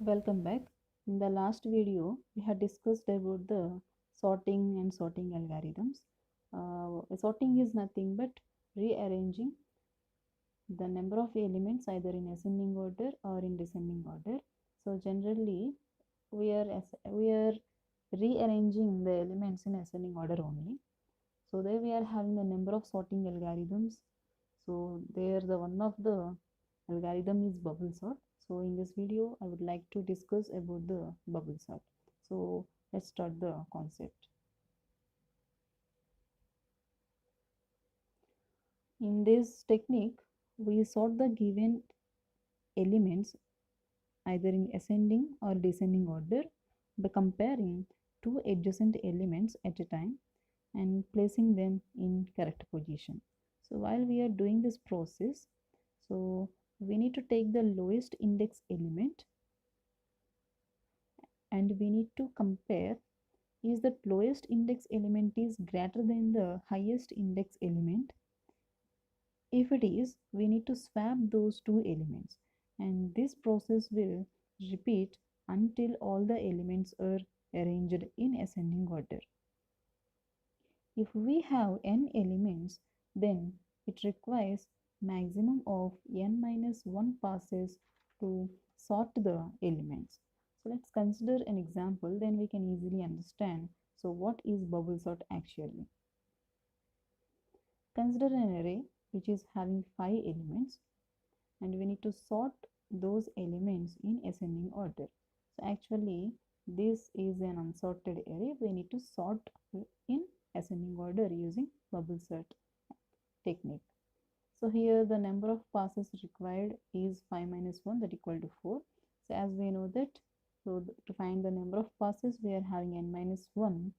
Welcome back. In the last video, we had discussed about the sorting and sorting algorithms. Sorting is nothing but rearranging the number of elements either in ascending order or in descending order. So generally, we are rearranging the elements in ascending order only. So there we are having the number of sorting algorithms. So there the one of the algorithm is bubble sort. So in this video I would like to discuss about the bubble sort. So let's start the concept. In this technique we sort the given elements either in ascending or descending order by comparing two adjacent elements at a time and placing them in correct position. So while we are doing this process, so we need to take the lowest index element and we need to compare is that lowest index element is greater than the highest index element. If it is, we need to swap those two elements, and this process will repeat until all the elements are arranged in ascending order. If we have n elements, then it requires maximum of n minus 1 passes to sort the elements. So let's consider an example, then we can easily understand. So what is bubble sort actually? Consider an array which is having 5 elements and we need to sort those elements in ascending order. So actually this is an unsorted array. We need to sort in ascending order using bubble sort technique. So here the number of passes required is 5 minus 1, that equal to 4. So as we know that, so to find the number of passes we are having n minus 1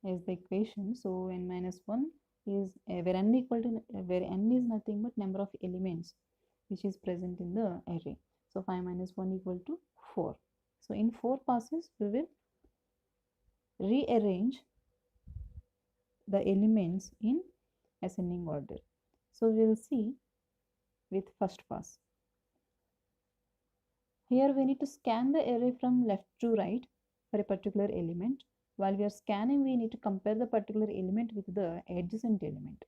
is the equation. So n minus 1 is where n equal to where n is nothing but number of elements which is present in the array. So 5 minus 1 equal to 4. So in 4 passes we will rearrange the elements in ascending order. So we will see with first pass. Here we need to scan the array from left to right for a particular element. While we are scanning, we need to compare the particular element with the adjacent element.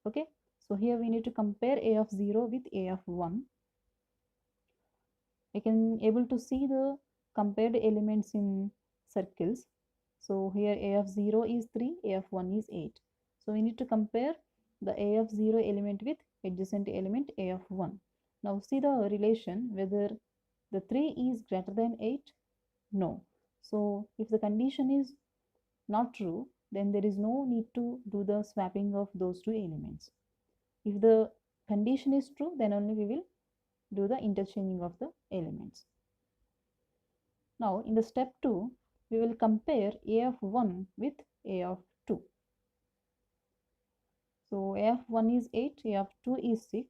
Okay, so here we need to compare a of 0 with a of 1. We can able to see the compared elements in circles. So here a of 0 is 3, a of 1 is 8. So we need to compare the a of 0 element with adjacent element a of 1. Now see the relation whether the 3 is greater than 8. No. So if the condition is not true, then there is no need to do the swapping of those two elements. If the condition is true, then only we will do the interchanging of the elements. Now in the step 2, we will compare a of 1 with a of 2. So a of 1 is 8, a of 2 is 6.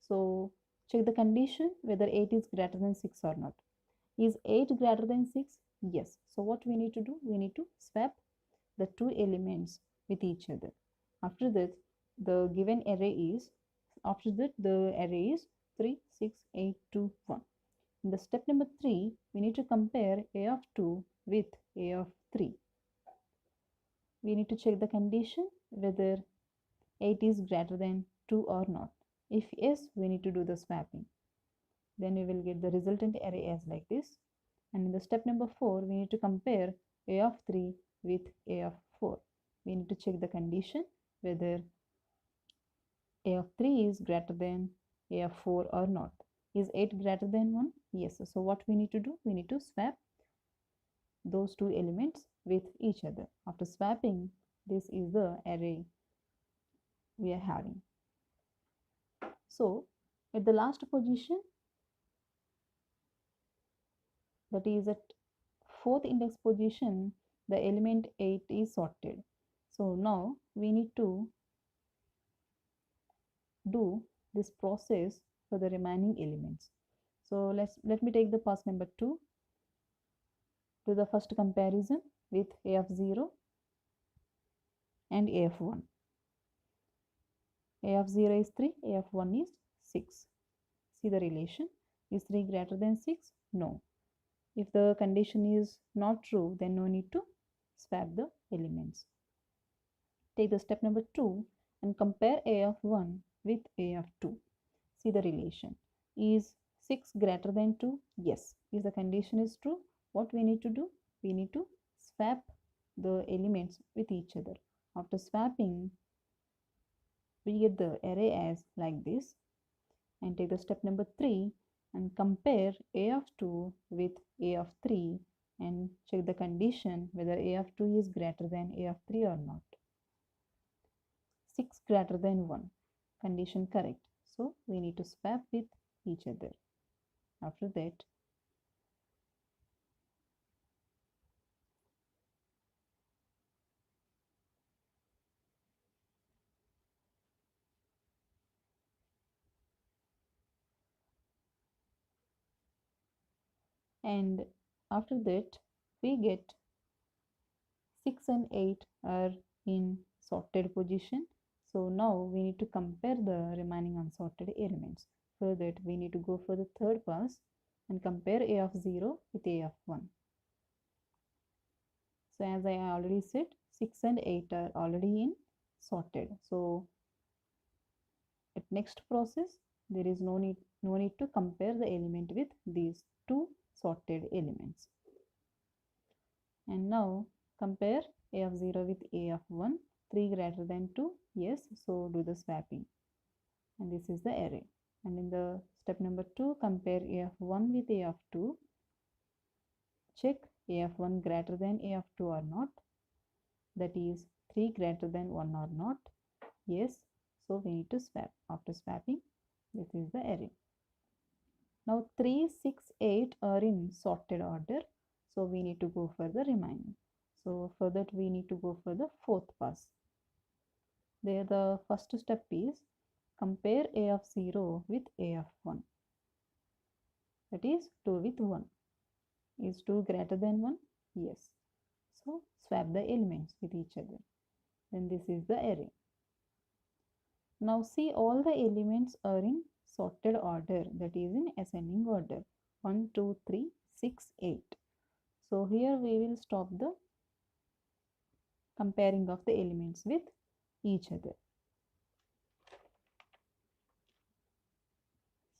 So check the condition whether 8 is greater than 6 or not. Is 8 greater than 6? Yes. So what we need to do? We need to swap the two elements with each other. After that, the given array is, after that the array is 3, 6, 8, 2, 1. In the step number 3, we need to compare a of 2 with a of 3. We need to check the condition whether 8 is greater than 2 or not. If yes, we need to do the swapping. Then we will get the resultant array as like this. And in the step number 4, we need to compare a of 3 with a of 4. We need to check the condition whether a of 3 is greater than a of 4 or not. Is 8 greater than 1? Yes. So what we need to do? We need to swap those two elements with each other. After swapping, this is the array we are having. So at the last position, that is at fourth index position, the element 8 is sorted. So now we need to do this process for the remaining elements. So let me take the pass number 2. Do the first comparison with a of 0 and a of 1. A of 0 is 3, a of 1 is 6. See the relation. Is 3 greater than 6? No. If the condition is not true, then no need to swap the elements. Take the step number 2 and compare a of 1 with a of 2. See the relation. Is 6 greater than 2? Yes. If the condition is true, what we need to do? We need to swap the elements with each other. After swapping, we get the array as like this. And take the step number 3 and compare a of 2 with a of 3 and check the condition whether a of 2 is greater than a of 3 or not. 6 greater than 1. Condition correct. So we need to swap with each other. After that, we get 6 and 8 are in sorted position. So now we need to compare the remaining unsorted elements. For that, we need to go for the third pass and compare a of 0 with a of 1. So as I already said, 6 and 8 are already in sorted. So at next process, there is no need to compare the element with these two sorted elements. And now compare a of 0 with a of 1. 3 greater than 2. Yes, so do the swapping. And this is the array. And in the step number 2, compare a of 1 with a of 2. Check a of 1 greater than a of 2 or not. That is 3 greater than 1 or not. Yes, so we need to swap. After swapping, this is the array. Now 3, 6, 8 are in sorted order. So we need to go for the remaining. So for that we need to go for the fourth pass. There the first step is compare a of 0 with a of 1. That is 2 with 1. Is 2 greater than 1? Yes. So swap the elements with each other. Then this is the array. Now see, all the elements are in sorted order, that is in ascending order. 1, 2, 3, 6, 8. So here we will stop the comparing of the elements with each other.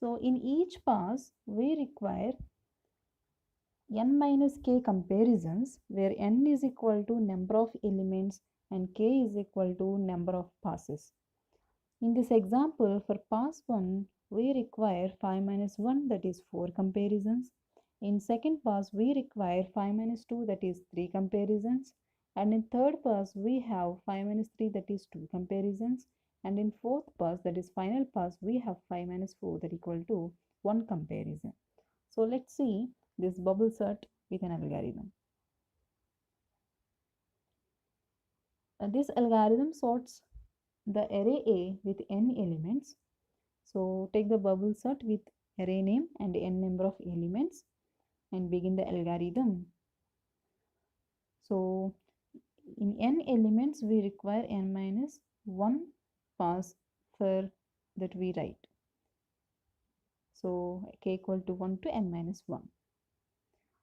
So in each pass we require n minus k comparisons, where n is equal to number of elements and k is equal to number of passes. In this example, for pass 1, we require 5 minus 1, that is 4 comparisons. In second pass, we require 5 minus 2, that is 3 comparisons. And in third pass, we have 5 minus 3, that is 2 comparisons. And in fourth pass, that is final pass, we have 5 minus 4, that equal to 1 comparison. So let's see this bubble sort with an algorithm. This algorithm sorts the array A with n elements. So take the bubble sort with array name and n number of elements and begin the algorithm. So in n elements we require n minus 1 pass for that we write. So k equal to 1 to n minus 1.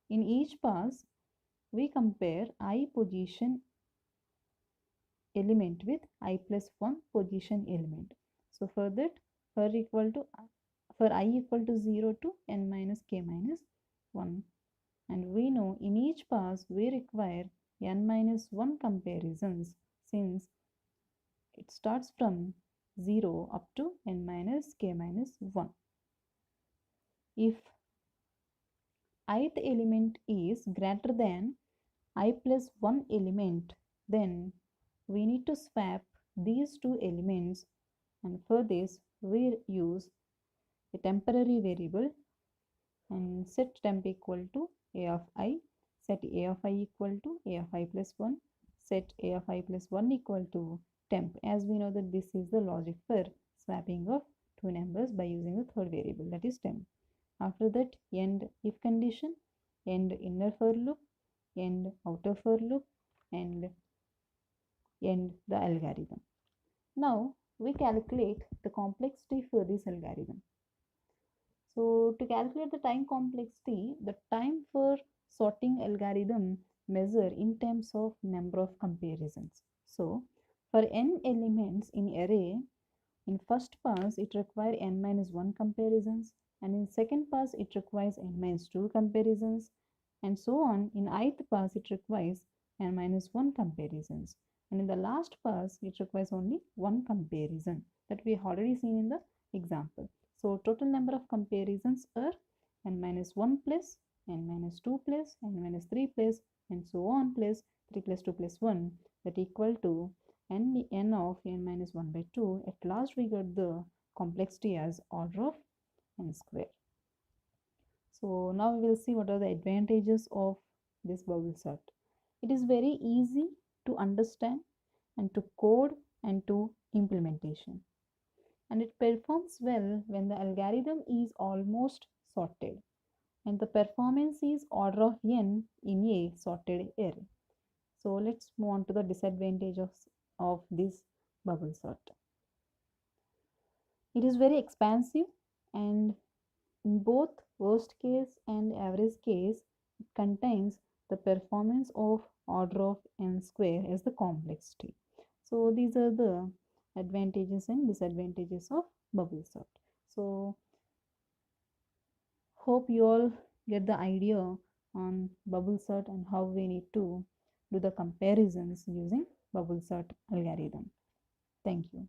In each pass we compare I position element with I plus 1 position element. So for that, for I equal to 0 to n minus k minus 1. And we know in each pass we require n minus 1 comparisons, since it starts from 0 up to n minus k minus 1. If ith element is greater than I plus 1 element, then we need to swap these two elements, and for this we use a temporary variable and set temp equal to a of I, set a of I equal to a of I plus 1, set a of I plus 1 equal to temp, as we know that this is the logic for swapping of two numbers by using the third variable, that is temp. After that, end if condition, end inner for loop, end outer for loop, and end the algorithm. Now we calculate the complexity for this algorithm. So to calculate the time complexity, the time for sorting algorithm measure in terms of number of comparisons. So for n elements in array, in first pass it requires n minus 1 comparisons, and in second pass it requires n minus 2 comparisons, and so on. In ith pass it requires n minus 1 comparisons, and in the last pass it requires only one comparison that we have already seen in the example. So total number of comparisons are n minus 1 plus n minus 2 plus n minus 3 plus and so on plus 3 plus 2 plus 1, that equal to n of n minus 1 by 2. At last we got the complexity as order of n square. So now we will see what are the advantages of this bubble sort. It is very easy to understand and to code and to implementation, and it performs well when the algorithm is almost sorted and the performance is order of n in a sorted array. So let's move on to the disadvantages of this bubble sort. It is very expansive, and in both worst case and average case, it contains the performance of order of n square as the complexity. So these are the advantages and disadvantages of bubble sort. So hope you all get the idea on bubble sort and how we need to do the comparisons using bubble sort algorithm. Thank you.